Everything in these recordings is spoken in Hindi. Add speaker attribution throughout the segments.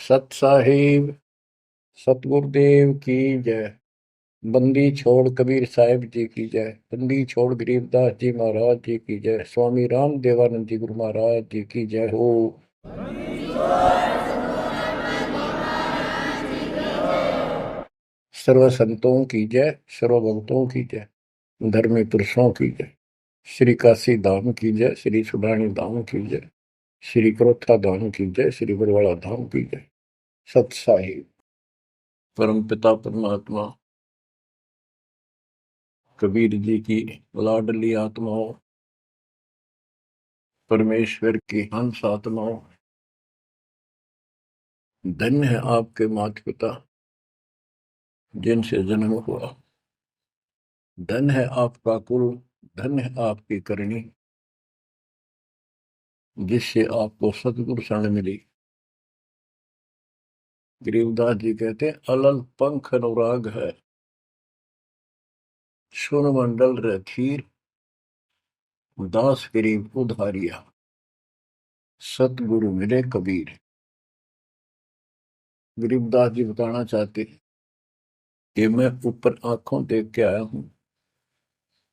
Speaker 1: सत साहिब सतगुरुदेव की जय। बंदी छोड़ कबीर साहिब जी की जय। बंदी छोड़ गरीबदास जी महाराज जी की जय। स्वामी राम देवानंद जी गुरु महाराज जी की जय हो। सर्व संतों की जय, सर्व भक्तों की जय, धर्मी पुरुषों की जय। श्री काशी धाम की जय, श्री सुडानी धाम की जय, श्री क्रोथा धाम की जय, श्री बरवाड़ा धाम की जय। सत साहिब परम पिता परमात्मा कबीर जी की लाडली आत्माओं, परमेश्वर की हंस आत्माओं, धन्य है आपके माता पिता जिनसे जन्म हुआ। धन्य है आपका कुल, धन्य है आपकी करनी जिससे आपको सतगुरु शरण मिली। गरीबदास जी कहते अलल पंख अनुराग है, सुन मंडल रथीर, दास गरीब उधारिया, सतगुरु मिले कबीर। गरीबदास जी बताना चाहते कि मैं ऊपर आंखों देख के आया हूं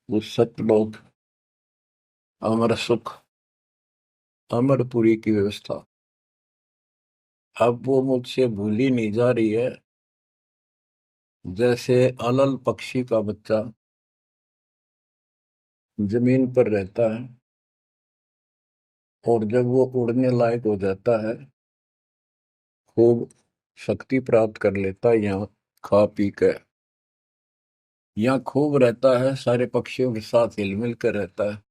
Speaker 1: वो सतलोक, अमर सुख, अमरपुरी की व्यवस्था। अब वो मुझसे भूली नहीं जा रही है। जैसे अलल पक्षी का बच्चा जमीन पर रहता है और जब वो उड़ने लायक हो जाता है, खूब शक्ति प्राप्त कर लेता है, यहाँ खा पी कर यहाँ खूब रहता है, सारे पक्षियों के साथ हिल मिल कर रहता है,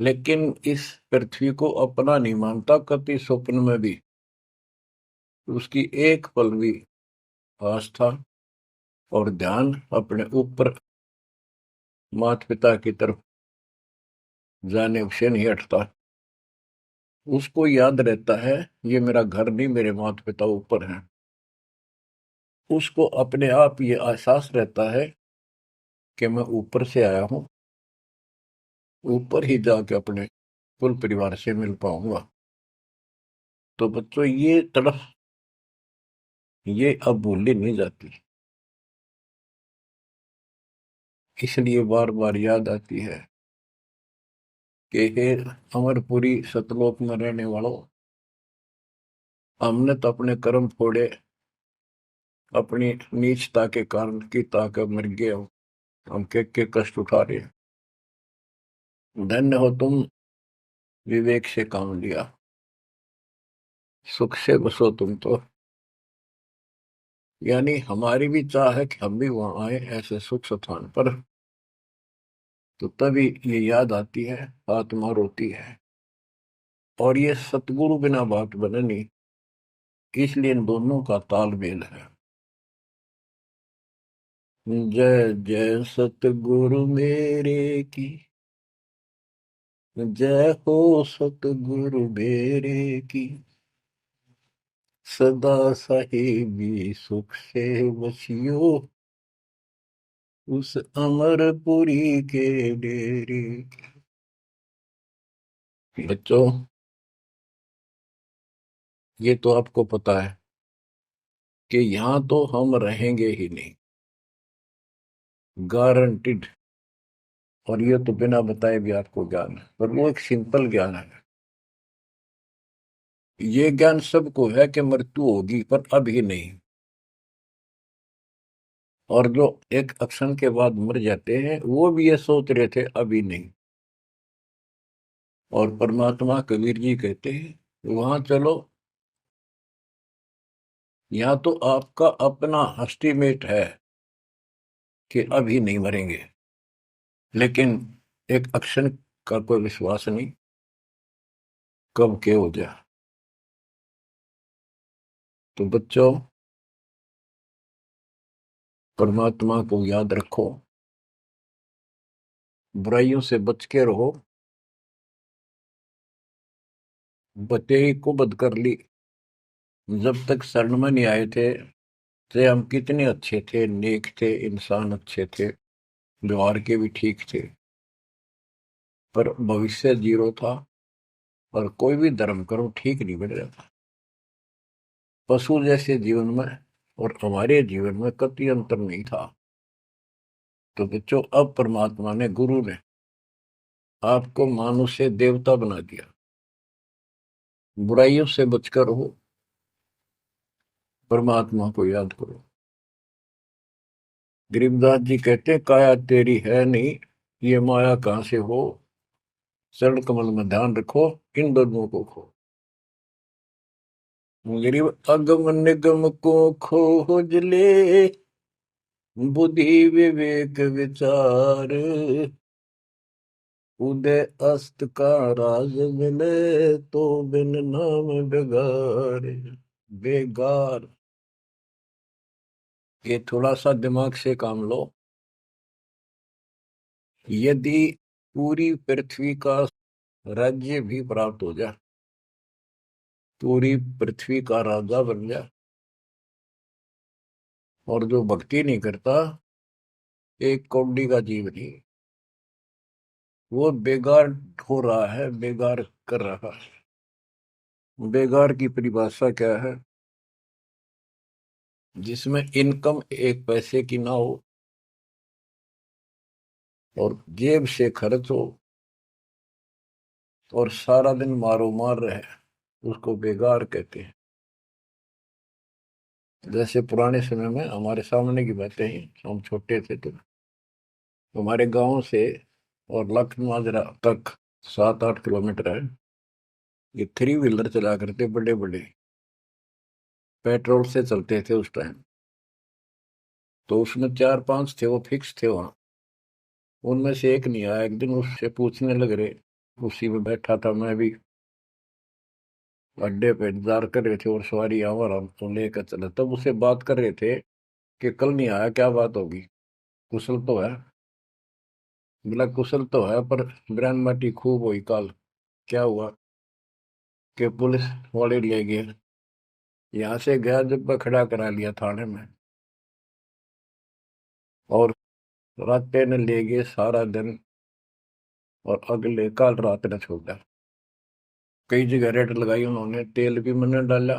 Speaker 1: लेकिन इस पृथ्वी को अपना नहीं मानता कति स्वप्न में भी। उसकी एक पल भी आस्था और ध्यान अपने ऊपर माता पिता की तरफ जाने से नहीं हटता। उसको याद रहता है ये मेरा घर नहीं, मेरे माता पिता ऊपर हैं। उसको अपने आप ये एहसास रहता है कि मैं ऊपर से आया हूं, ऊपर ही जाके अपने कुल परिवार से मिल पाऊंगा। तो बच्चों ये तड़फ ये अब भूली नहीं जाती, इसलिए बार बार याद आती है कि हे अमरपुरी सतलोक में रहने वालों, हमने तो अपने कर्म फोड़े, अपनी नीचता के कारण की ताकत मर गए हो, हम के कष्ट उठा रहे हैं। धन्य हो तुम, विवेक से काम लिया, सुख से बसो तुम तो। यानी हमारी भी चाह है कि हम भी वहां आए ऐसे सुख स्थान पर। तो तभी ये याद आती है, आत्मा रोती है। और ये सतगुरु बिना बात बने नहीं, इसलिए इन दोनों का तालमेल है। जय जय सतगुरु मेरे की, जय हो सतगुरु मेरे की, सदा साहिबी सुख से बसियो उस अमरपुरी के डेरे। बच्चों ये तो आपको पता है कि यहां तो हम रहेंगे ही नहीं, गारंटीड। और ये तो बिना बताए भी आपको ज्ञान है, पर वो एक सिंपल ज्ञान है। ये ज्ञान सबको है कि मृत्यु होगी, पर अभी नहीं। और जो एक क्षण के बाद मर जाते हैं वो भी ये सोच रहे थे अभी नहीं। और परमात्मा कबीर जी कहते हैं वहां चलो, यहाँ तो आपका अपना एस्टिमेट है कि अभी नहीं मरेंगे, लेकिन एक क्षण का कोई विश्वास नहीं कब के हो जाए। तो बच्चों परमात्मा को याद रखो, बुराइयों से बच के रहो। बतेई को बद कर ली, जब तक शरण में नहीं आए थे तो हम कितने अच्छे थे, नेक थे, इंसान अच्छे थे, व्यवहार के भी ठीक थे, पर भविष्य जीरो था और कोई भी धर्म करो ठीक नहीं बन रहा था। पशु जैसे जीवन में और हमारे जीवन में कतई अंतर नहीं था। तो बच्चों, अब परमात्मा ने, गुरु ने आपको मानुष से देवता बना दिया। बुराइयों से बचकर हो, परमात्मा को याद करो। गरीबदास जी कहते हैं, काया तेरी है नहीं, ये माया कहां से हो, चरण कमल में ध्यान रखो, इन दोनों को खो। गरीब अगम निगम को खोज ले, बुद्धि विवेक विचार, उदय अस्त का राज मिले, तो बिन नाम बेगार। बेगार, ये थोड़ा सा दिमाग से काम लो। यदि पूरी पृथ्वी का राज्य भी प्राप्त हो जाए, पूरी पृथ्वी का राजा बन जाए, और जो भक्ति नहीं करता, एक कौड़ी का जीव नहीं, वो बेगार हो रहा है, बेगार कर रहा है। बेगार की परिभाषा क्या है? जिसमें इनकम एक पैसे की ना हो और जेब से खर्च हो और सारा दिन मारो मार रहे, उसको बेगार कहते हैं। जैसे पुराने समय में, हमारे सामने की बातें हैं, हम छोटे थे तो हमारे गांव से और लखनऊ तक 7-8 किलोमीटर है। ये थ्री व्हीलर चला करते, बड़े बड़े, पेट्रोल से चलते थे उस टाइम। तो उसमें 4-5 थे, वो फिक्स थे वहां। उनमें से एक नहीं आया। एक दिन उससे पूछने लग रहे, उसी में बैठा था मैं भी, अड्डे पे इंतजार कर रहे थे और सवारी आवर हमको लेकर चला, तब उसे बात कर रहे थे कि कल नहीं आया, क्या बात होगी, कुशल तो है? बोला कुशल तो है, पर ब्रांड माटी खूब हुई कल। क्या हुआ कि पुलिस वाले ले गए, यहाँ से गया जब खड़ा करा लिया थाने में, और रात ने ले गए सारा दिन, और अगले कल रात ने छोड़ा। कई जगह रेड लगाई उन्होंने, तेल भी मैंने डाला,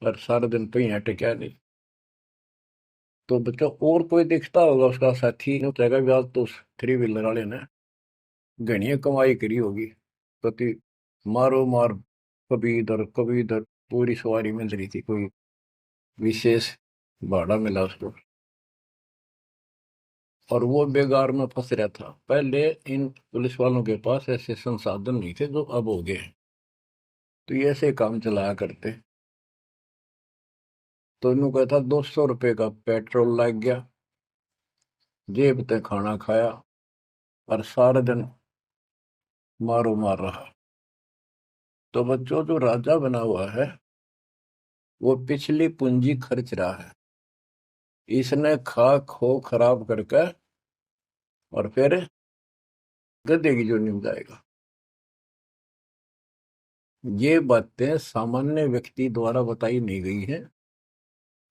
Speaker 1: पर सारा दिन कहीं हटे क्या नहीं। तो बच्चों, और कोई दिखता होगा उसका साथी, नहीं उठेगा भी आज तो उस थ्री व्हीलर वाले ने घनी कमाई करी होगी। प्रति मारो मार, कभी इधर, पूरी सवारी मिल रही थी, कोई विशेष भाड़ा मिला उसको, और वो बेगार में फंस रहा था। पहले इन पुलिस वालों के पास ऐसे संसाधन नहीं थे जो अब हो गए हैं। तो ये ऐसे काम चलाया करते। तो इन्हों कहता 200 रुपये का पेट्रोल लग गया, जेब ते खाना खाया, और सारा दिन मारो मार रहा। तो बच्चों, जो राजा बना हुआ है, वो पिछली पूंजी खर्च रहा है। इसने खा खो खराब करके और फिर गधे की जोनी में जाएगा। ये बातें सामान्य व्यक्ति द्वारा बताई नहीं गई है।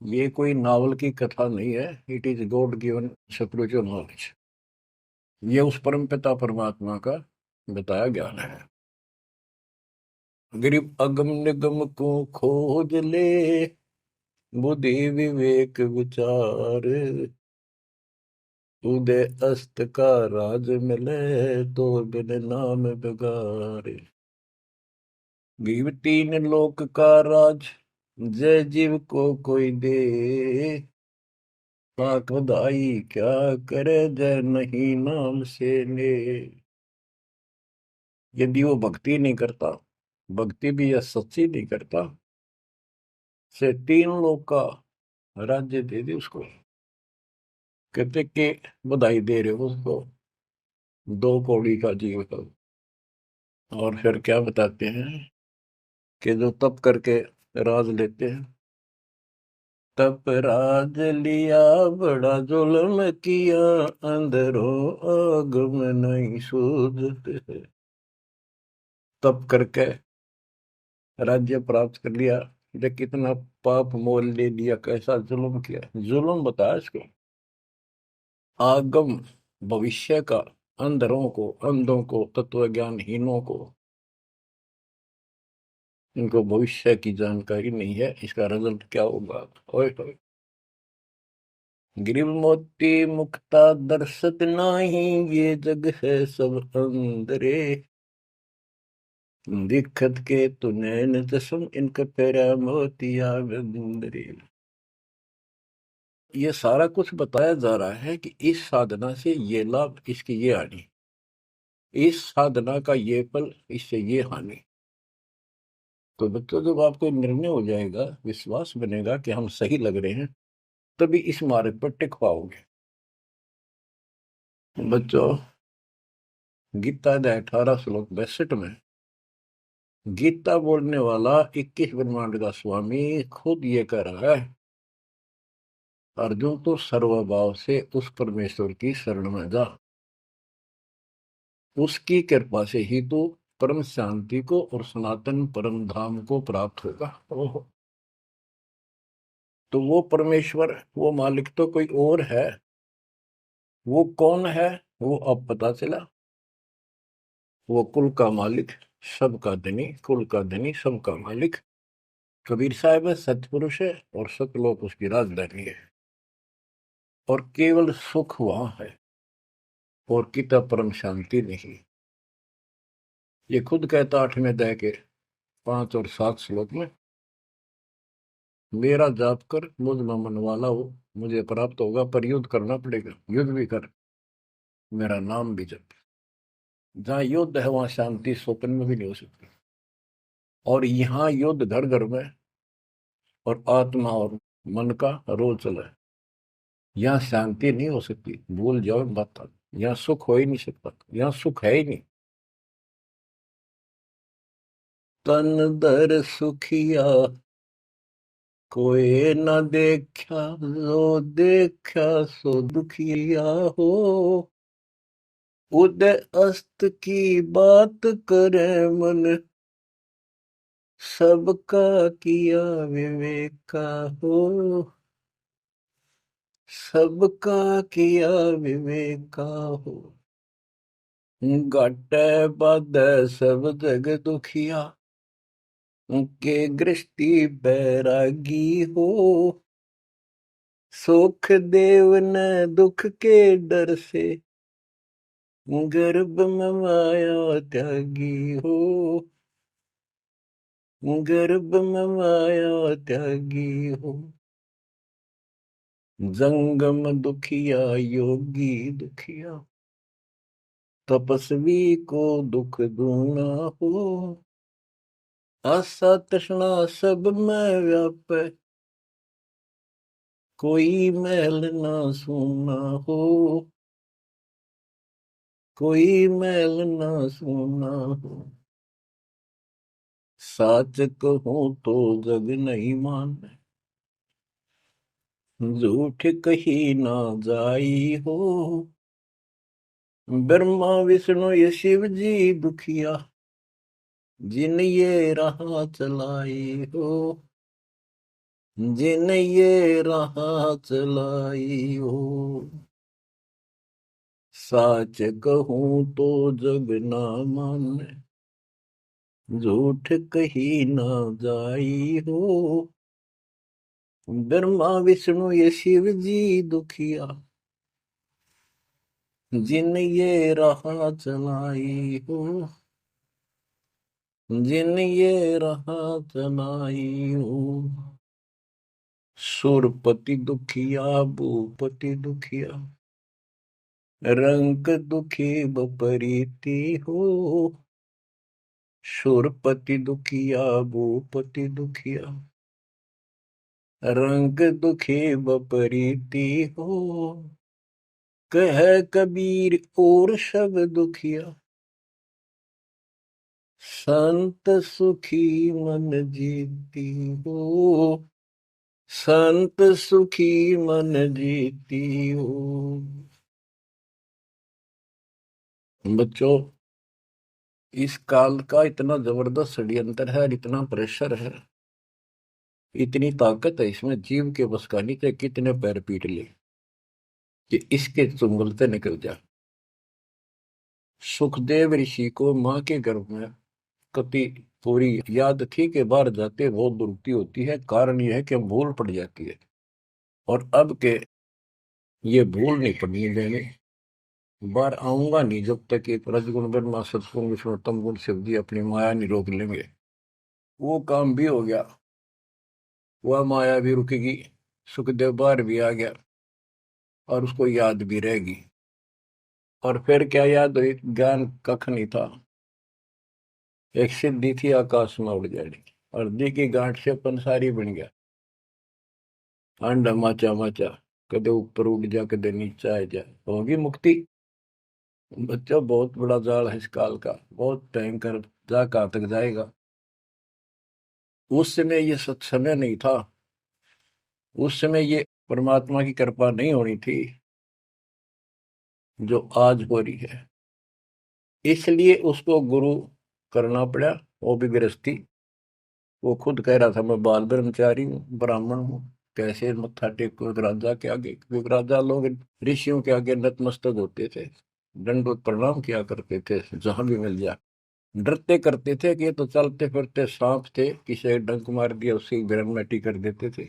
Speaker 1: ये कोई नावल की कथा नहीं है। It is God given spiritual knowledge. ये उस परम पिता परमात्मा का बताया ज्ञान है। गरीब अगम निगम को खोज ले, बुद्धि विवेक विचार, उदय अस्त का राज मिले, तो बिन नाम बेगार। गरीब तीन लोक का राज, जय जीव को कोई दे, पाक बधाई क्या करे, जय नहीं नाम से ले। यदि वो भक्ति नहीं करता, भक्ति भी या सच्ची नहीं करता, से 3 लोग का राज्य दे दे उसको। कहते कि बधाई दे रहे हो उसको, 2 कौड़ी का जीव का। और फिर क्या बताते हैं कि जो तप करके राज लेते हैं, तप राज लिया बड़ा जुल्म किया, अंदरों आग में नहीं सूझते। तप करके राज्य प्राप्त कर लिया, देख कितना पाप मोल ले लिया, कैसा जुल्म किया। जुल्म बताया इसको, आगम भविष्य का, अंधरों को, अंधों को, तत्व ज्ञानहीनों को इनको भविष्य की जानकारी नहीं है, इसका रिजल्ट क्या होगा। ओए होए। गिरिव मोती मुक्ता दर्शत नाही, ये जग है सब अंदरे। दिखत के तु नैन जसम, इनका पैरा मोतिया बंदरे। ये सारा कुछ बताया जा रहा है कि इस साधना से ये लाभ, इसकी ये हानि, इस साधना का ये फल, इससे ये हानि। तो बच्चों, जब आपको निर्णय हो जाएगा, विश्वास बनेगा कि हम सही लग रहे हैं, तभी इस मार्ग पर टिक पाओगे। बच्चों, गीता अध्याय 18 श्लोक 62 में गीता बोलने वाला 21 ब्रह्मांड का स्वामी खुद ये कह रहा है, अर्जुन तो सर्वभाव से उस परमेश्वर की शरण में जा, उसकी कृपा से ही तो परम शांति को और सनातन परम धाम को प्राप्त होगा। ओहो। तो वो परमेश्वर, वो मालिक तो कोई और है। वो कौन है? वो अब पता चला। वो कुल का मालिक, सबका धनी, कुल का धनी, सबका मालिक कबीर साहब है, सतपुरुष है, और सतलोक उसकी राजधानी है। और केवल सुख वहां है, और किता परम शांति नहीं। ये खुद कहता 8वें अध्याय के 5 और 7 श्लोक में, मेरा जाप कर, मुझ में मन वाला हो, मुझे प्राप्त होगा। पर युद्ध करना पड़ेगा, युद्ध भी कर, मेरा नाम भी जप। जहां युद्ध है वहां शांति स्वप्न में भी नहीं हो सकती। और यहाँ युद्ध घर घर में, और आत्मा और मन का रोल चला है। यहाँ शांति नहीं हो सकती, भूल जाओ मत। यहाँ सुख हो ही नहीं सकता, यहाँ सुख है ही नहीं। तन दर सुखिया कोई न देखा, जो देखा सो दुखिया हो। उदय अस्त की बात करे मन, सबका किया विवेका हो। सबका किया विवेका हो। घटे बद सब जग दुखिया, के गृष्टि बैरागी हो। सुख देव न दुख के डर से, गर्भ में माया त्यागी हो। गर्भ में माया त्यागी हो। जंगम दुखिया योगी दुखिया, तपस्वी को दुख दूना हो। आशा तृष्णा सब में व्यापे, कोई महल ना सूना हो। कोई महल ना सूना हो। साच कहूं तो जग नहीं माने, झूठ कही ना जाई हो। ब्रह्मा विष्णु ये शिव जी दुखिया, जिन ये राह चलाई हो। जिन ये राह चलाई हो। साच कहूं तो जग ना माने, झूठ कही ना जाई हो। ब्रह्मा विष्णु ये शिव जी दुखिया, जिन ये राह चलाई हो। जिन ये राह चलाई हो। सुरपति दुखिया भूपति दुखिया, रंग दुखी बपरीति हो। सुरपति दुखिया भूपति दुखिया, रंग दुखी बपरीति हो। कह कबीर और सब दुखिया, संत सुखी मन जीती हो। संत सुखी मन जीती हो। बच्चों, इस काल का इतना जबरदस्त षड्यंत्र है, इतना प्रेशर है, इतनी ताकत है इसमें, जीव के बस का नहीं थे, कितने पैर पीट ले कि इसके चुंगल से निकल जा। सुखदेव ऋषि को मां के गर्भ में कति पूरी याद थी कि बाहर जाते बहुत दुरुक्ति होती है, कारण यह है कि भूल पड़ जाती है। और अब के ये भूल नहीं पड़नी देने, बाहर आऊंगा नहीं जब तक एक रजगुण ब्रह्मा सतगुण विष्णु तम गुण शिव जी अपनी माया नहीं रोक लेंगे। वो काम भी हो गया, वह माया भी रुकेगी, सुखदेव बाहर भी आ गया और उसको याद भी रहेगी। और फिर क्या याद हुई, ज्ञान कख नहीं था, एक सिद्धि थी आकाश में उड़ जाने की, और दी की गांठ से पंसारी बन गया, अंडा माचा माचा, कदे ऊपर उड़ जा कदे नीचे आ जा, होगी मुक्ति। बच्चों बहुत बड़ा जाल है इस काल का, बहुत भयंकर, जा कहां तक जाएगा। उस समय ये सत्समय नहीं था, उस समय ये परमात्मा की कृपा नहीं होनी थी जो आज हो रही है, इसलिए उसको गुरु करना पड़ा। वो भी गृहस्थी, वो खुद कह रहा था मैं बाल ब्रह्मचारी हूँ, ब्राह्मण हूँ, कैसे मत्था टेको एक राजा के आगे, क्योंकि राजा लोग ऋषियों के आगे नतमस्तक होते थे, दंडवत प्रणाम किया करते थे जहां भी मिल जाए, डरते करते थे कि ये तो चलते फिरते सांप थे, किसी एक डंक मार दिया उसकी ग्रैंडमेटी कर देते थे,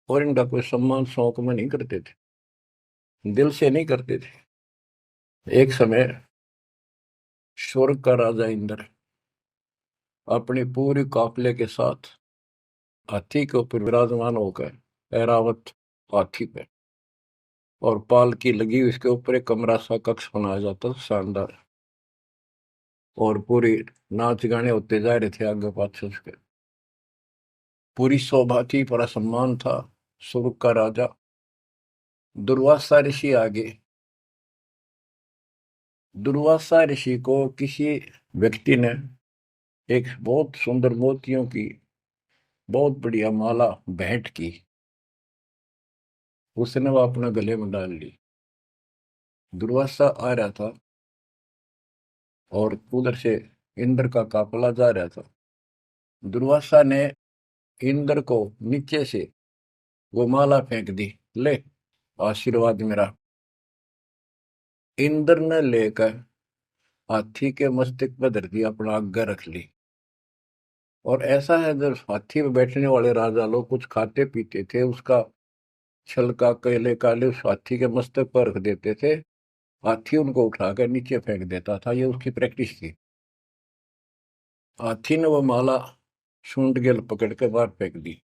Speaker 1: और इनका कोई सम्मान शौक में नहीं करते थे, दिल से नहीं करते थे। एक समय स्वर्ग का राजा इंद्र अपनी पूरी काफले के साथ हाथी के ऊपर विराजमान होकर, ऐरावत हाथी पे, और पालकी लगी उसके ऊपर एक कमरा सा कक्ष बनाया जाता था शानदार, और पूरी नाच गाने होते जा रहे थे आगे पाछे उसके, पूरी शोभा थी, पूरा सम्मान था। स्वर्ग का राजा दुर्वासा ऋषि आगे, दुर्वासा ऋषि को किसी व्यक्ति ने एक बहुत सुंदर मोतियों की बहुत बढ़िया माला भेंट की, उसने वो अपने गले में डाल ली। दुर्वासा आ रहा था और उधर से इंद्र का काफला जा रहा था, दुर्वासा ने इंद्र को नीचे से वो माला फेंक दी, ले आशीर्वाद मेरा। इंद्र ने लेकर हाथी के मस्तक पर धर दी, अपना आज्ञा रख ली। और ऐसा है जब हाथी में बैठने वाले राजा लोग कुछ खाते पीते थे, उसका छलका केले काले उस हाथी के मस्तक पर रख देते थे, हाथी उनको उठाकर नीचे फेंक देता था, ये उसकी प्रैक्टिस थी। हाथी ने वो माला सूंड के पकड़ के बाहर फेंक दी।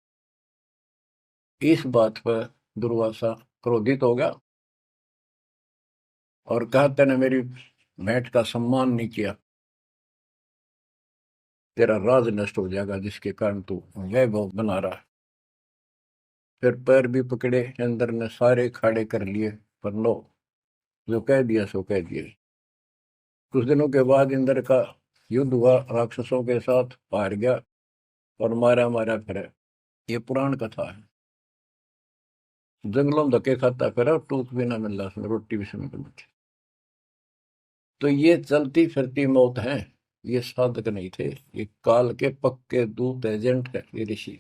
Speaker 1: इस बात पर दुर्वासा क्रोधित हो गया और कहा तेने मेरी भेंट का सम्मान नहीं किया, तेरा राज नष्ट हो जाएगा जिसके कारण तू वैभव बना रहा है। फिर पैर भी पकड़े, अंदर ने सारे खाड़े कर लिए, पर लो, जो कह दिया सो कह दिया। कुछ दिनों के बाद इंद्र का युद्ध हुआ, राक्षसों के साथ हार गया और मारा मारा फिरे। ये पुराण कथा है। जंगलों में धक्के खाता फिरा और टूक भी ना मिल रहा उसमें, रोटी भी समय पर मिली। तो ये चलती फिरती मौत है, ये साधक नहीं थे, ये काल के पक्के दूत एजेंट है ये ऋषि।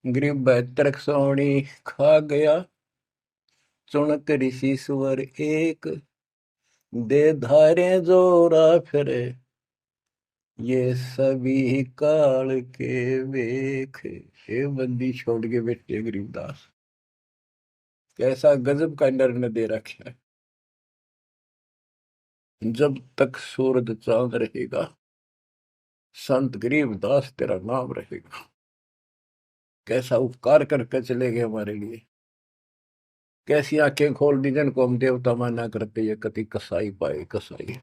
Speaker 1: गरीब बैतरक सोनी खा गया, चुनक ऋषि सुवर एक, दे धारे जोरा फिरे, ये सभी काल के वेख। ये बंदी छोड़ के बैठे गरीबदास, कैसा गजब का निर्णय दे रखा है। जब तक सूरज चांद रहेगा, संत गरीबदास तेरा नाम रहेगा। कैसा उपकार करके चले गए हमारे लिए, कैसी आंखें खोल दी जिनको हम देवता माना करते, ये कति कसाई पाए कसाई।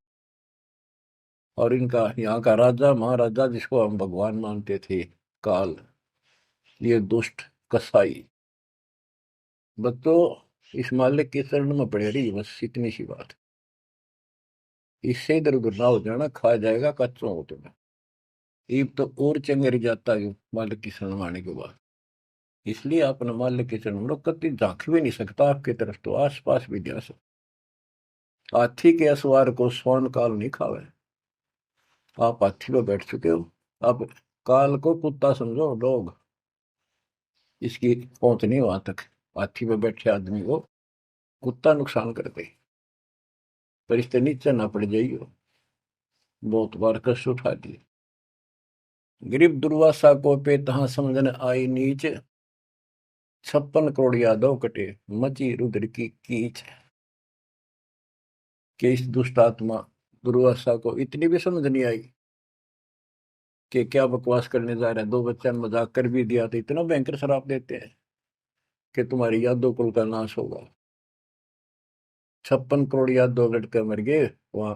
Speaker 1: और इनका यहाँ का राजा महाराजा जिसको हम भगवान मानते थे, काल, ये दुष्ट कसाई। बच्चों इस मालिक के चरण में पड़े रही, बस इतनी सी बात। इससे इधर उधर ना हो जाना, खा जाएगा कच्चों हो तुम्हें। ईब तो और चंगेरी जाता है मालिक की शरण आने के बाद। इसलिए अपने मालिक के चरण में कति झांक भी नहीं सकता आपकी तरफ, तो आस पास भी जा सकता। हाथी के असवार को स्वर्ण काल नहीं खावे, आप हाथी पर बैठ चुके हो, अब काल को कुत्ता समझो, डॉग, इसकी पहुंच नहीं वहां तक। हाथी पर बैठे आदमी को कुत्ता नुकसान कर दे, पर इससे नीचे ना पड़ जाइयो। बहुत बार कष्ट उठा दिए। गरीब दुर्वासा को पे तहां समझन आई नीच, 56 करोड़ यादव कटे मची रुद्र की कीच। कि इस दुष्ट आत्मा दुर्वासा को इतनी भी समझ नहीं आई कि क्या बकवास करने जा रहे हैं। 2 बच्चा ने मजाक कर भी दिया तो इतना भयंकर शराब देते हैं कि तुम्हारी यादव कुल का नाश होगा। 56 करोड़ यादव लड़के मर गए, वहां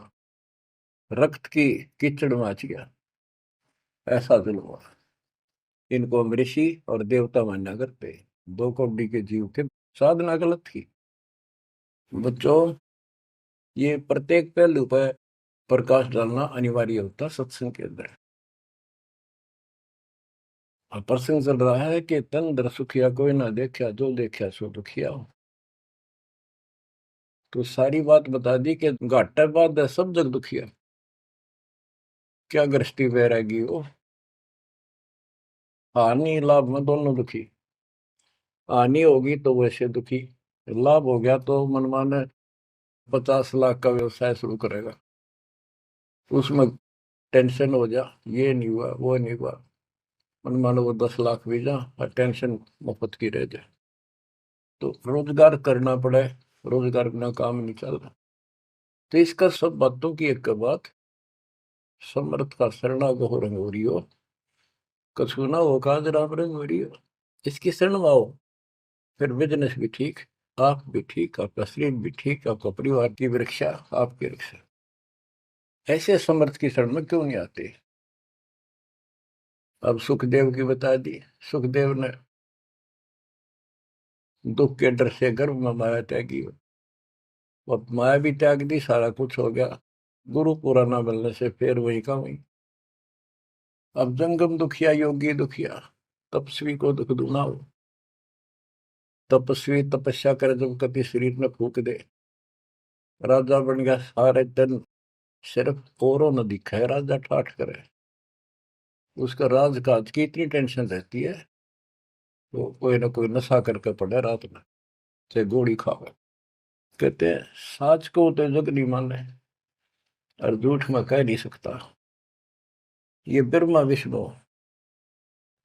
Speaker 1: रक्त की कीचड़ मच गया। ऐसा जुल्म हुआ। इनको हम ऋषि और देवता मानना करते। 2 कौड़ी के जीव थे, साधना गलत थी। बच्चों, ये प्रत्येक पहलू पर प्रकाश डालना अनिवार्य होता सत्संग के अंदर। और प्रसंग चल रहा है कि तन दर सुखिया कोई ना देखा, जो देखा सो दुखिया हो। तो सारी बात बता दी कि घाटा बाद सब जग दुखिया। क्या गृष्टि वैरागी हो, हानि लाभ में दोनों दुखी। हानि होगी तो वैसे दुखी, लाभ हो गया तो मनमाने 50 लाख का व्यवसाय शुरू करेगा, उसमें टेंशन हो जा, ये नहीं हुआ वो नहीं हुआ। मनमानो वो 10 लाख भी जा और टेंशन मुफ्त की रह जाए। तो रोजगार करना पड़े, रोजगार बिना काम नहीं चल रहा। तो इसका सब बातों की एक बात, समर्थ का शरणागो रंग हो रही हो, कछु ना हो काज राम रंग हो रही हो। इसकी शरण में आओ, फिर बिजनेस भी ठीक, आप भी ठीक, आपका शरीर भी ठीक, आपका परिवार की भी रक्षा, आपकी रक्षा। ऐसे समर्थ की शरण में क्यों नहीं आते। अब सुखदेव की बता दी। सुखदेव ने दुख के डर से गर्भ में माया त्यागी, अब माया भी त्याग दी, सारा कुछ हो गया। गुरु पूरा ना मिलने से फिर वही का वही। अब जंगम दुखिया योगी दुखिया, तपस्वी को दुख दूना हो। तपस्वी तपस्या करे जब कति शरीर में फूक दे, राजा बन गया सारे दिन, सिर्फ औरों न दिखा है राजा ठाठ करे। उसका राजकाज की इतनी टेंशन रहती है, तो कोई ना कोई नशा करके पड़े रात में, से गोली खावे। कहते हैं साच को तो जग नहीं माने, और झूठ में कह नहीं सकता। ये ब्रह्मा विष्णु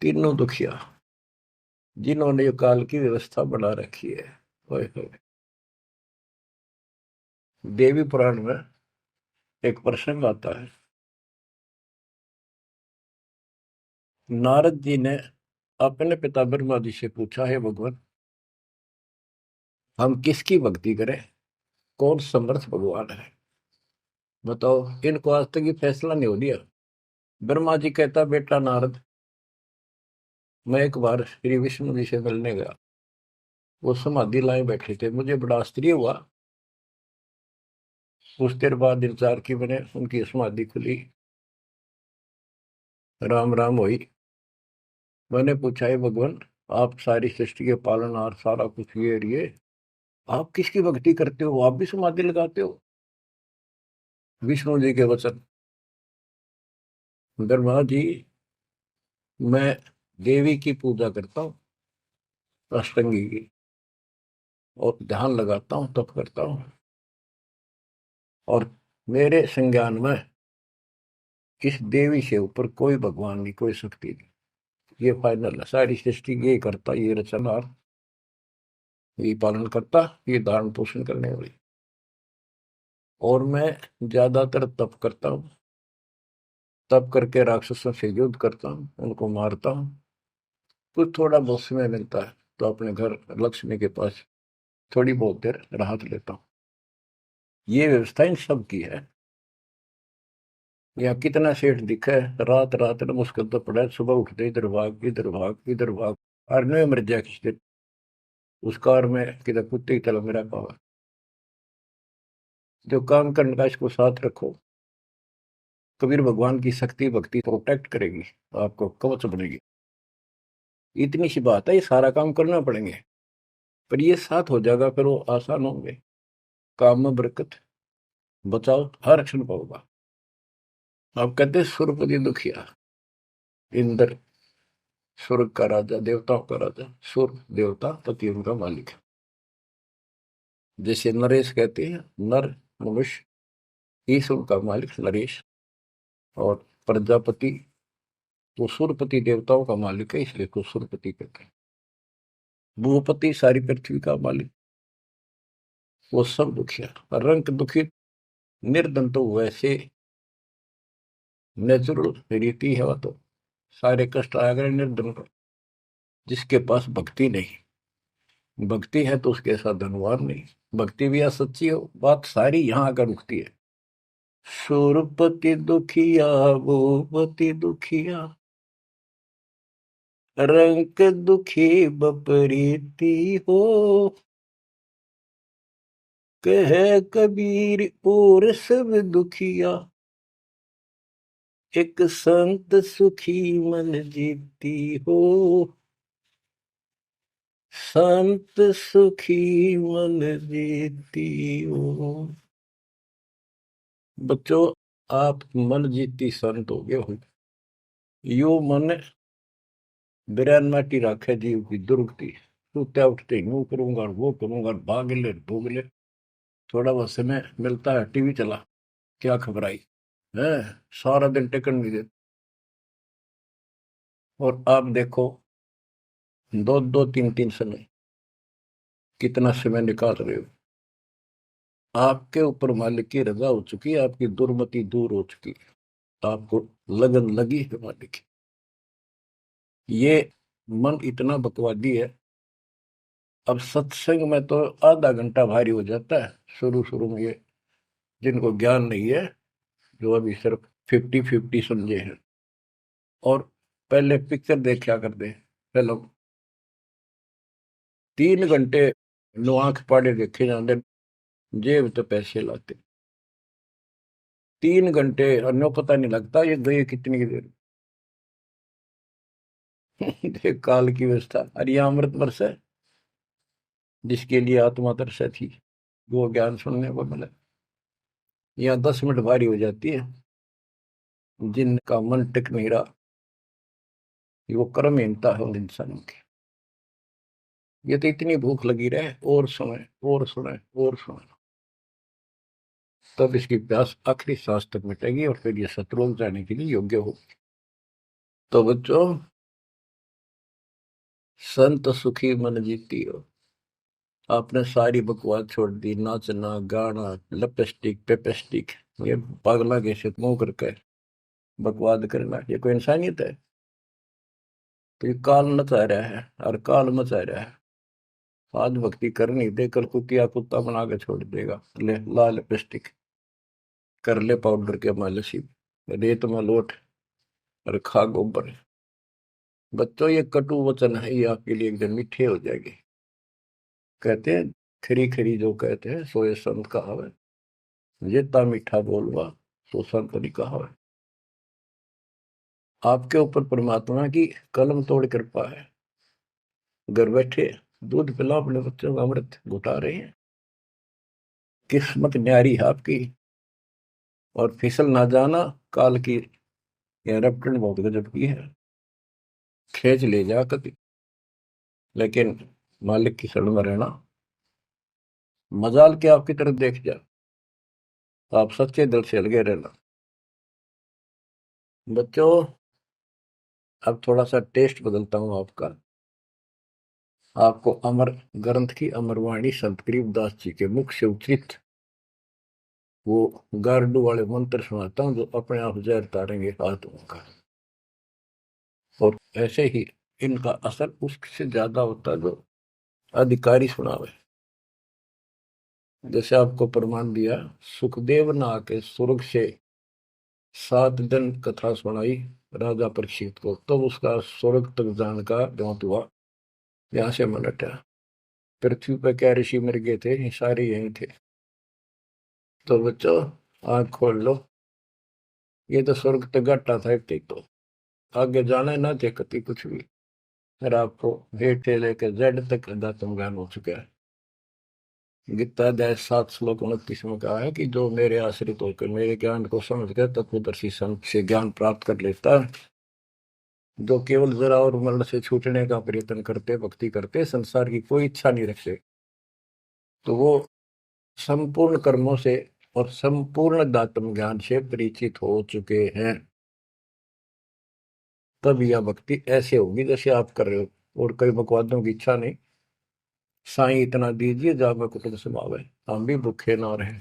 Speaker 1: तीनों दुखिया, जिन्होंने ये काल की व्यवस्था बना रखी है। होए होए। देवी पुराण में एक प्रसंग आता है। नारद जी ने अपने पिता ब्रह्मा जी से पूछा, है भगवान, हम किसकी भक्ति करें, कौन समर्थ भगवान है, बताओ। इनको आज तक ये फैसला नहीं हो दिया। ब्रह्मा जी कहता, बेटा नारद, मैं एक बार श्री विष्णु जी से मिलने गया। वो समाधि लाए बैठे थे, मुझे बड़ा आश्चर्य हुआ। कुछ देर बाद इंतजार की मैंने, उनकी समाधि खुली, राम राम हुई। मैंने पूछा, है भगवान, आप सारी सृष्टि के पालनहार, सारा कुछ ये आप किसकी भक्ति करते हो, आप भी समाधि लगाते हो। विष्णु जी के वचन, ब्रह्मा जी, मैं देवी की पूजा करता हूँ, अष्टंगी की, और ध्यान लगाता हूँ, तप करता हूँ, और मेरे संज्ञान में इस देवी से ऊपर कोई भगवान नहीं, कोई शक्ति नहीं। ये फाइनल है, सारी सृष्टि ये करता, ये रचनहार, ये पालन करता, ये धारण पोषण करने वाली। और मैं ज्यादातर तप करता हूँ, तप करके राक्षसों से युद्ध करता हूँ, उनको मारता हूँ। कुछ थोड़ा बहुत समय मिलता है तो अपने घर लक्ष्मी के पास थोड़ी बहुत देर राहत लेता हूँ। ये व्यवस्था इन सब की है। यहाँ कितना सेठ दिखा है, रात रात में मुश्किल तो पड़ा है, सुबह उठते इधर भाग इधर भाग इधर भाग, और नहीं मर जाए किसी दिन उस कार में, किधर कुत्ते की तरह मेरा पावा। जो काम करने का इसको साथ रखो, कबीर भगवान की शक्ति भक्ति प्रोटेक्ट करेगी, आपको कवच बनेगी। इतनी सी बात है, ये सारा काम करना पड़ेंगे, पर ये साथ हो जाएगा, फिर वो आसान होंगे। काम में बरकत, बचाओ हर क्षण पाओगा। आप कहते हैं सुरपति दुखिया, इंद्र स्वर्ग का राजा, देवताओं का राजा, सुर देवता पति उनका मालिक है। जैसे नरेश कहते हैं, नर मनुष्य, ईश उनका मालिक नरेश। और प्रजापति तो सुरपति देवताओं का मालिक है, इसलिए तो सुरपति कहते हैं। भूपति सारी पृथ्वी का मालिक, वो सब दुखिया। रंग दुखी निर्धन तो वैसे नेचुरल रीति है, वह तो सारे कष्ट आ गए निर्धन को, जिसके पास भक्ति नहीं। भक्ति है तो उसके साथ धनवान नहीं, भक्ति भी असच्ची हो, बात सारी यहाँ आकर रुकती है। सुरपति दुखिया भूपति दुखिया, रंग दुखी बपरीती हो, कह कबीर और सब दुखिया, एक संत सुखी मन जीती हो, संत सुखी मन जीती हो। बच्चों, आप मन जीती संत हो गए हो। यो मन बिरान माटी राखे जीव की दुर्गति, सूत्या उठते यूं करूंगा वो करूंगा, भाग ले भोग ले, थोड़ा बहुत समय मिलता है टीवी चला, क्या खबर आई है, सारा दिन टिकट नहीं देते। और आप देखो, दो दो तीन तीन समय कितना समय निकाल रहे हो। आपके ऊपर मालिक की रजा हो चुकी है, आपकी दुर्मति दूर हो चुकी है, आपको लगन लगी है मालिक की। ये मन इतना बकवादी है। अब सत्संग में तो आधा घंटा भारी हो जाता है शुरू शुरू में, ये जिनको ज्ञान नहीं है, जो अभी सिर्फ 50-50 समझे हैं, और पहले पिक्चर देखा करते फिल्म, 3 घंटे नो आंख पाड़े देखे जाते, जेब तो पैसे लाते, 3 घंटे अन्य पता नहीं लगता ये गए कितनी देर। देख काल की व्यवस्था। अरे ये अमृत वर्ष है, जिसके लिए आत्मा तरस थी, वो ज्ञान सुनने को मिला। यहाँ 10 मिनट भारी हो जाती है, जिनका मन टिक नहीं रहा, वो कर्महीनता है उन इंसानों की। ये तो इतनी भूख लगी रहे, और सुने और सुने और सुने, तब इसकी प्यास आखिरी सांस तक मिटेगी, और फिर ये शत्रुओं जाने के लिए योग्य होगी। तो बच्चों, संत सुखी मन जीती हो। आपने सारी बकवास छोड़ दी, नाचना गाना लिपस्टिक पेपेस्टिक, ये पागला कैसे मुंह करके बकवाद करना, ये कोई इंसानियत है? तो ये काल मचा रहा है, और काल मचा रहा है। आज भक्ति कर नहीं दे, कल कुतिया कुत्ता बना के छोड़ देगा। ले ला लिपस्टिक, कर ले पाउडर के मालिश, रेत में लोट और खा गोबर। बच्चों, ये कटु वचन है, ये आपके लिए एकदम मीठे हो जाएंगे। कहते हैं खरी खरी जो कहते हैं सो ये संत कहावे, जेता मीठा बोलवा सो संत नहीं कहावे। आपके ऊपर परमात्मा की कलम तोड़ कृपा है। घर बैठे दूध पिला अपने बच्चों का, अमृत घुटा रहे हैं। किस्मत न्यारी है आपकी। और फिसल ना जाना, काल की यह रपटन बहुत गजब की है, खींच ले जा कभी, लेकिन मालिक की शरण में रहना। मजाल के आपकी तरफ देख जा, आप सच्चे दिल से लगे रहना। बच्चों, अब थोड़ा सा टेस्ट बदलता हूं आपका। आपको अमर ग्रंथ की अमरवाणी संत गरीबदास जी के मुख से उच्चित वो गारडू वाले मंत्र सुनाता हूं, जो अपने आप जहर तारेंगे आत्मा का। और ऐसे ही इनका असर उससे ज्यादा होता है जो अधिकारी सुनावे। जैसे आपको प्रमाण दिया, सुखदेव ने आके स्वर्ग से 7 दिन कथा सुनाई राजा परीक्षित को, तब तो उसका स्वर्ग तक जाने का ज्ञात हुआ। यहाँ से मन हटा। पृथ्वी पर क्या ऋषि मर गए थे, ये सारे यही थे। तो बच्चों, आंख खोल लो, ये तो स्वर्ग तक घाटा था एक, तो आगे जाना ना थे कति कुछ भी। फिर आपको वेट से लेकर जेड तक अध्यात्म ज्ञान हो चुका है। गीता अध्याय 7 श्लोक 29 में कहा है कि जो मेरे आश्रित होकर मेरे ज्ञान को समझ कर तत्वदर्शी संत से ज्ञान प्राप्त कर लेता है, जो केवल जरा और मरण से छूटने का प्रयत्न करते, भक्ति करते, संसार की कोई इच्छा नहीं रखते, तो वो संपूर्ण कर्मों से और संपूर्ण दातम ज्ञान से परिचित हो चुके हैं, तब यह भक्ति ऐसे होगी जैसे आप कर रहे हो। और कई बकवादों की इच्छा नहीं, साईं इतना दीजिए जावे कुटुंब समावे, हम भी भूखे ना रहे,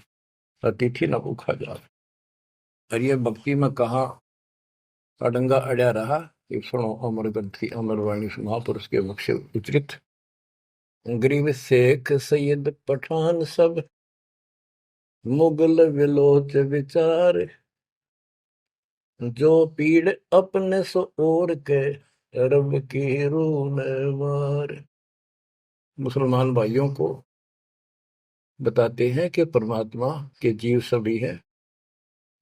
Speaker 1: अतिथि न भूखा जावे। और ये भक्ति में कहा अडंगा अड़या रहा कि सुनो अमर ग्रंथी अमर वाणी महापुरुष के मुख से उच्चरित। गरीब शेख सैयद पठान सब मुगल विलोच विचार, जो पीड़ अपने सो और के रब की रून मार। मुसलमान भाइयों को बताते हैं कि परमात्मा के जीव सभी है,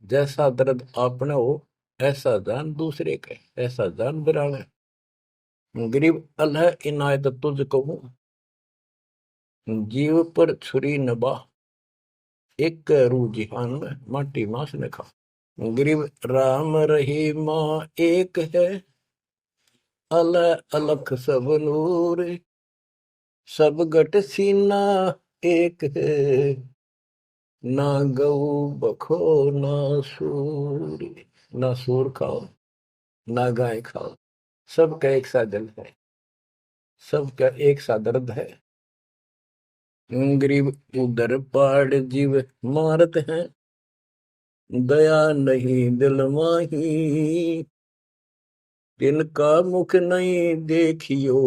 Speaker 1: जैसा दर्द आपने हो ऐसा जान दूसरे का, ऐसा जान बिराने। गरीब अल्लाह इनायत तुझ कहूं, जीव पर छुरी नबा, एक रू जिहान में माटी मांस ने खा। गरीब राम रहीमा एक है, अल्लाह अलख सब नूर, सब गट सीना एक है, ना गऊ बखो ना सूर। ना सूर खाओ ना गाय खाओ, सबका एक सा दिल है, सबका एक सा दर्द है। गरीब उधर पाड़ जीव मारत हैं, दया नहीं दिल माही, तिनका मुख नहीं देखियो,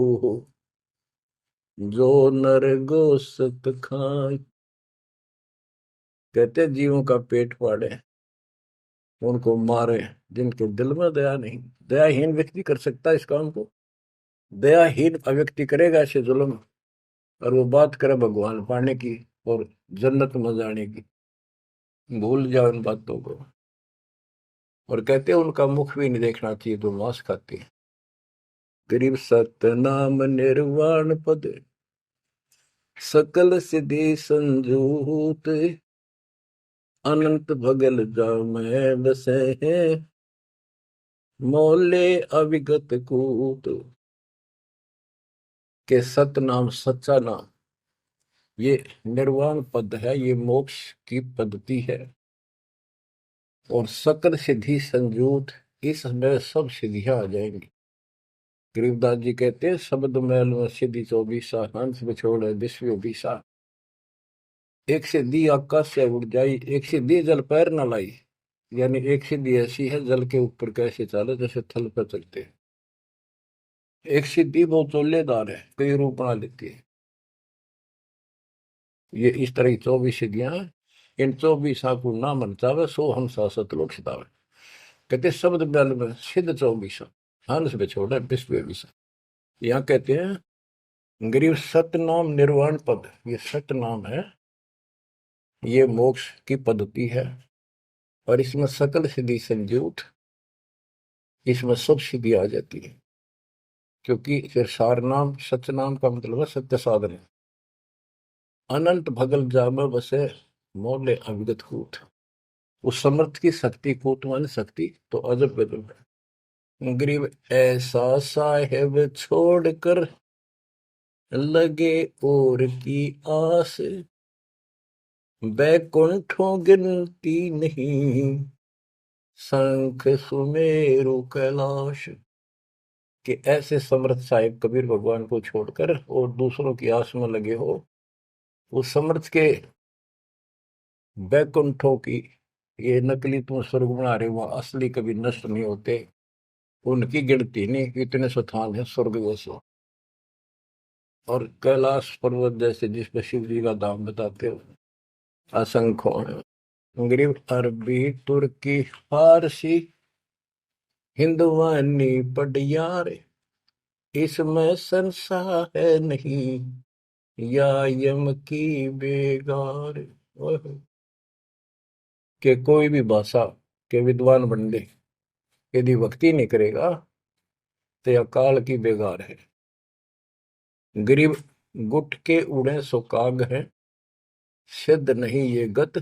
Speaker 1: जो नर गोसत खाए। कहते जीवों का पेट फाड़े, उनको मारे, जिनके दिल में दया नहीं। दयाहीन व्यक्ति कर सकता है इस काम को। दयाहीन व्यक्ति करेगा ऐसे जुल्म, और वो बात करे भगवान पाने की और जन्नत में जाने की, भूल जाओ इन बातों को। और कहते हैं उनका मुख भी नहीं देखना चाहिए तो मांस खाते हैं। गरीब सत्य नाम निर्वाण पद, सकल सिद्धि संजूत, अनंत भगल जामै बसे हैं, मोले अविगत कूत। के सत नाम सच्चा नाम ये निर्वाण पद है, ये मोक्ष की पद्धति है। और सकल सिद्धि संजूत, इसमें सब सिद्धियां आ जाएंगी। गरीबदास जी कहते हैं शब्द मैल में सिद्धि 24 हंस बिछोड़ विश्व 20। एक सिद्धि आकाश से उड़ जाई, एक सिद्धि जल पैर न लाई। यानी एक सिद्धि ऐसी है जल के ऊपर कैसे चले जैसे थल पर चलते हैं। एक सिद्धि बहुत चोलेदार है, कई रूप बना लेती है। ये इस तरह की 24 सिद्धियां हैं। इन 24 को ना मन चावे सो हम सतलोक सितावे। कहते शब्द मैल में सिद्ध 24 हंस बिछोड़ विश्व 20। यहाँ कहते हैं गरीब सत नाम निर्वाण पद, ये सत नाम है, ये मोक्ष की पद्धति है। और इसमें सकल सिद्धि संजूत, इसमें सब सिद्धि आ जाती है। क्योंकि फिर सार नाम सच नाम का मतलब है सत्य साधन। अनंत भगल जाम बसे मोले अविगत कूट। उस समर्थ की शक्ति कूट मान शक्ति तो अजब गजब है। गरीब ऐसा साहेब छोड़कर लगे और की आस, बैकुंठों गिनती नहीं, शंख सुमेरु कैलाश। कि ऐसे समर्थ साहिब कबीर भगवान को छोड़कर और दूसरों की आस में लगे हो, उस समर्थ के बैकुंठों की, ये नकली तुम स्वर्ग बना रहे हो, असली कभी नष्ट नहीं होते, उनकी गिनती नहीं, इतने स्थान है स्वर्ग जैसे। और कैलाश पर्वत जैसे जिसपे शिव जी का धाम बताते हो असंख्य है। गरीब अरबी तुर्की फारसी हिंदवानी पटियार, इसमें संशय है नहीं, या यम की बेगार। के कोई भी भाषा के विद्वान बंदे यदि भक्ति नहीं करेगा तो यह काल की बेगार है। गरीब गुट के उड़े सो काग है, सिद्ध नहीं ये गत,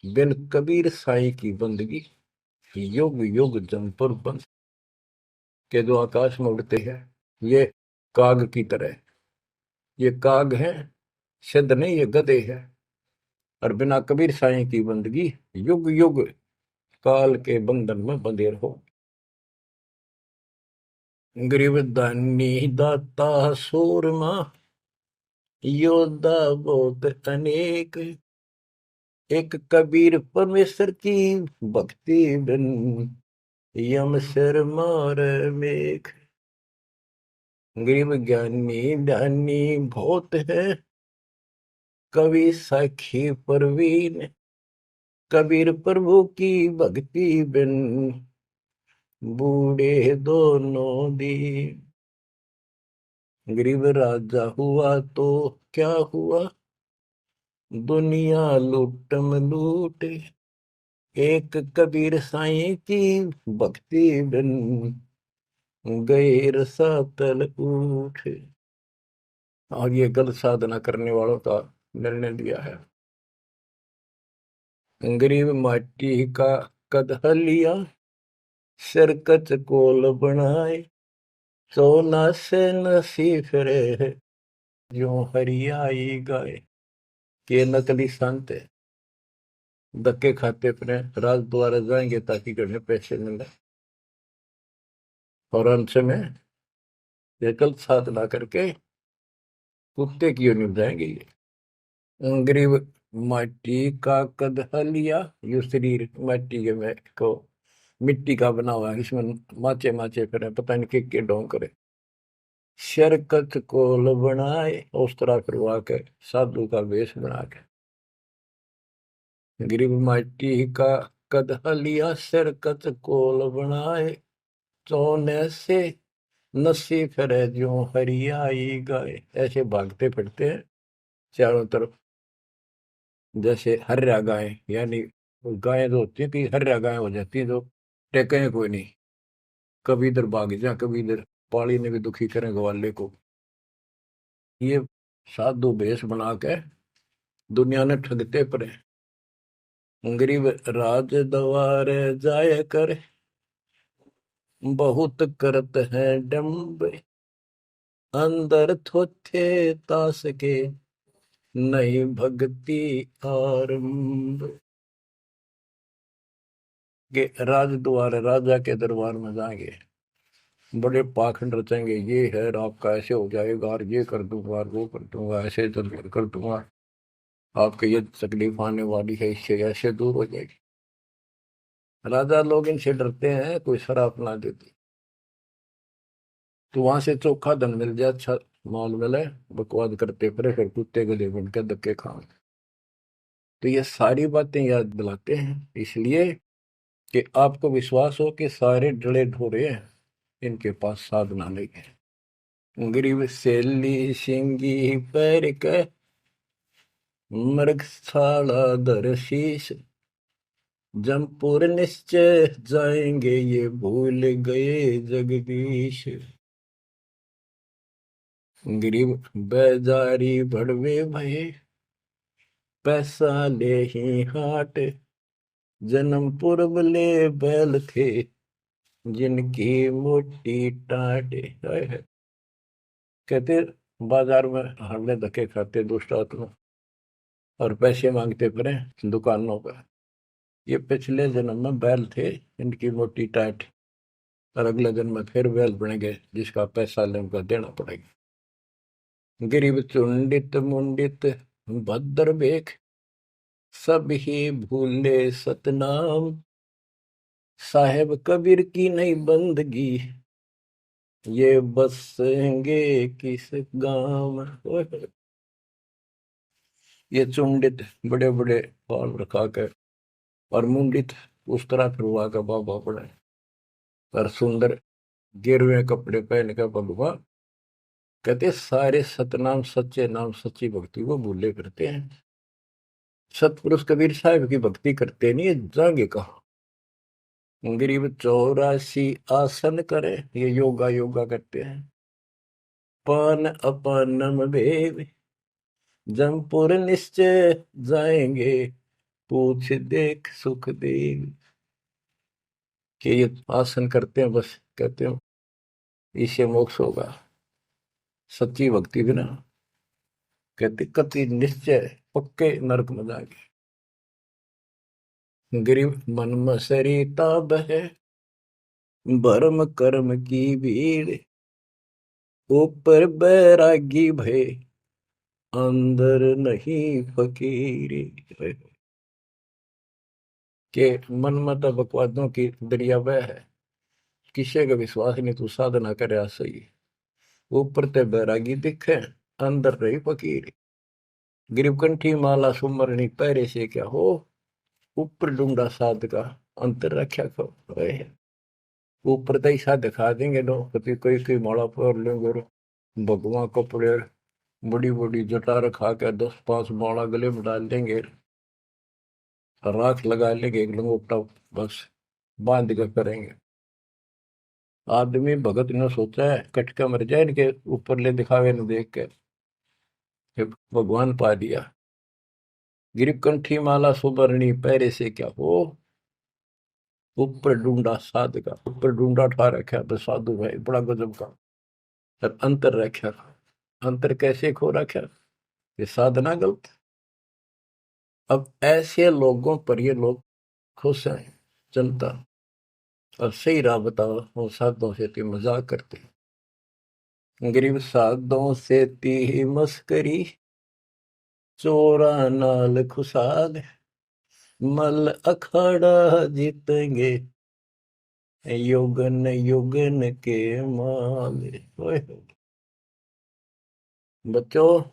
Speaker 1: बिन कबीर साईं की बंदगी, युग युग जमपुर बंद। के जो आकाश में उड़ते हैं ये काग की तरह, ये काग है, सिद्ध नहीं ये गधे है। और बिना कबीर साईं की बंदगी युग युग काल के बंधन में बंधे रहो। गरीब दानी दाता सूरमा योद्धा बहुत अनेक, एक कबीर परमेश्वर की भक्ति बिन यम सिर मार मेघ। गरीब ज्ञानी ध्यानी बहुत है, कवि साखी परवीन, कबीर प्रभु की भक्ति बिन बूढ़े दोनों दीन। गरीब राजा हुआ तो क्या हुआ, दुनिया लूटम लूट, एक कबीर साईं की भक्ति बिन गए रसातल उठ। और ये गलत साधना करने वालों का निर्णय दिया है। गरीब माटी का कदह लिया, सिरकत कोल बनाए, सोना से नसी फिरे जो हरियाई गाए। के नकली संत है, धक्के खाते अपने राज द्वारा जाएंगे ताकि घर में पैसे मिले, और अंत में ये गलत साधना करके कुत्ते की ओर निभ जाएंगे ये। गरीब माटी का कदह लिया, यो शरीर माटी के में को मिट्टी का बना हुआ है, इसमें माचे माचे फिर पता नहीं के ढोंग करे। शरकत कोल बनाए, उस तरह करवा के साधु का वेश बना के। गरीब माटी का कदह लिया, शरकत कोल बनाए, सोने से नसी फिरे जो हरियाई गाए। ऐसे भागते फिरते हैं चारों तरफ, जैसे हर्या गाय, यानी गायें जो होती है कि हर्या गाय हो जाती है, जो टेके कोई नहीं, कभी इधर भाग जा कभी इधर, पाली ने भी दुखी करें ग्वाले को। ये साधु भेष बना के दुनिया ने ठगते पड़े। गरीब राज द्वार जाय कर, बहुत करत है डम्ब, अंदर थोथे तास के नहीं भक्ति आरंभ। के राज द्वार, राजा के दरबार में जाएंगे, बड़े पाखंड रचेंगे, ये है आपका ऐसे हो जाएगा, और ये कर दूंगा, वो कर दूंगा, ऐसे कर दूंगा, आपके ये तकलीफ आने वाली है, इससे ऐसे दूर हो जाएगी। राजा लोग इनसे डरते हैं, कोई शराब ना देती तो वहां से चोखा धन मिल जाए, अच्छा माल मिले, बकवाद करते फिर कुत्ते गले बन के धक्के खाए। तो ये सारी बातें याद दिलाते हैं इसलिए कि आपको विश्वास हो कि सारे डले ढोरे हैं, इनके पास साधना नहीं है। गरीब सेली सिंगी पैर के, मृगशाला धर शीश, जमपुर निश्चय जाएंगे ये भूल गए जगदीश। गरीब बेजारी भड़वे भये, पैसा ले ही हाट, जन्म पूर्व ले बैल थे जिनकी मोटी टाट। कहते बाजार में हमने धक्के खाते दुष्ट आत्मा, और पैसे मांगते फिरे दुकानों पर, ये पिछले जन्म में बैल थे इनकी मोटी टाट, और अगले जन्म में फिर बैल बनेंगे जिसका पैसा ले उनका देना पड़ेगा। गरीब चुंडित मुंडित भद्र बेख, सब ही भूले सतनाम, साहेब कबीर की नहीं बंदगी, ये बसेंगे किस गांव में। ये चुंडित बड़े बड़े बाल रखा कर, और मुंडित उस तरह फिरवा कर बाबा पड़े, और सुंदर गिरवे कपड़े पहन कर भगवा। कहते सारे सतनाम सच्चे नाम सच्ची भक्ति को भूले करते हैं। सतपुरुष कबीर साहब की भक्ति करते नहीं, जाएंगे कहा। गरीब 84 आसन करे, ये योगा योगा करते हैं। पान अपानम भेद, जमपुर निश्चय जाएंगे, पूछ देख सुख देव। कि ये आसन करते हैं, बस कहते हैं इससे मोक्ष होगा, सच्ची भक्ति बिना कहते कति निश्चय पक्के नरक में जाएंगे। गिरिव मन मसरिता बह, भरम कर्म की भीड़, ऊपर बैरागी भय, अंदर नहीं फकीरी। के मन मत बकवादों की दरिया बह है, किसी का विश्वास नहीं, तू साधना करे सही, ऊपर ते बैरागी दिखे, अंदर रही फकीरी। गिरिव कंठी माला सुमरनी पैरे से क्या हो, ऊपर ढूंढा साध का, अंतर रक्षा खो। ऊपर तो ऐसा दिखा देंगे लोग, कभी कोई कोई माला पर लेंगे, भगवान कपड़े बड़ी बड़ी जटा रखा के 10-5 माला गले में डाल देंगे, राख लगा लेंगे, एक लंगोटा बस बांध कर करेंगे। आदमी भगत ने सोचा है कटका मर जाए इनके ऊपर ले दिखावे न देख के, भगवान पा दिया। गिरिव कंठी माला सुबरणी पैरे से क्या हो, ऊपर ढूंढा साध का, ऊपर ढूंढा ठा रखा तो साधु भाई बड़ा गजब का, और अंतर रखा। अंतर कैसे खो रखा, ये साधना गलत। अब ऐसे लोगों पर ये लोग खुश हैं जनता, और सही राह बताओ वो साधुओं से ती मजाक करते। गरीब साधुओं से ती मस्करी, चोरा नाल खुशाल, मल अखाड़ा जीतेंगे, युगन युगन के माल। बच्चों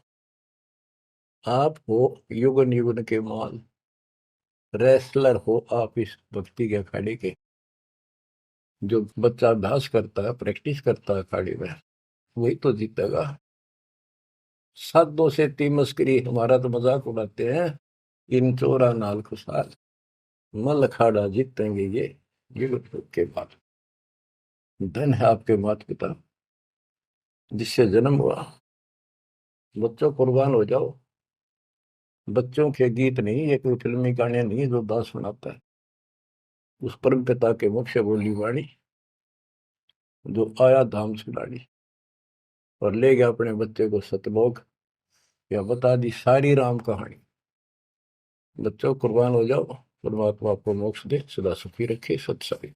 Speaker 1: आप हो युगन युगन के माल, रेसलर हो आप इस भक्ति के अखाड़े के। जो बच्चा अभ्यास करता है, प्रैक्टिस करता है अखाड़े में, वही तो जीतेगा। साधुओं से ती मस्करी, हमारा तो मजाक उड़ाते हैं, इन चोरा नाल खुशाल, मल अखाड़ा जीतेंगे ये युग के बाद। धन है आपके माता पिता जिससे जन्म हुआ। बच्चों कुर्बान हो जाओ। बच्चों के गीत नहीं, ये कोई फिल्मी गाने नहीं जो दास सुनाता है। उस परम पिता के मुख से बोली वाणी, जो आया धाम से लाड़ी और ले गया अपने बच्चे को सतलोक, या बता दी सारी राम कहानी। बच्चों कुर्बान हो जाओ, परमात्मा आपको मोक्ष दे, सदा सुखी रखे। सत्संग।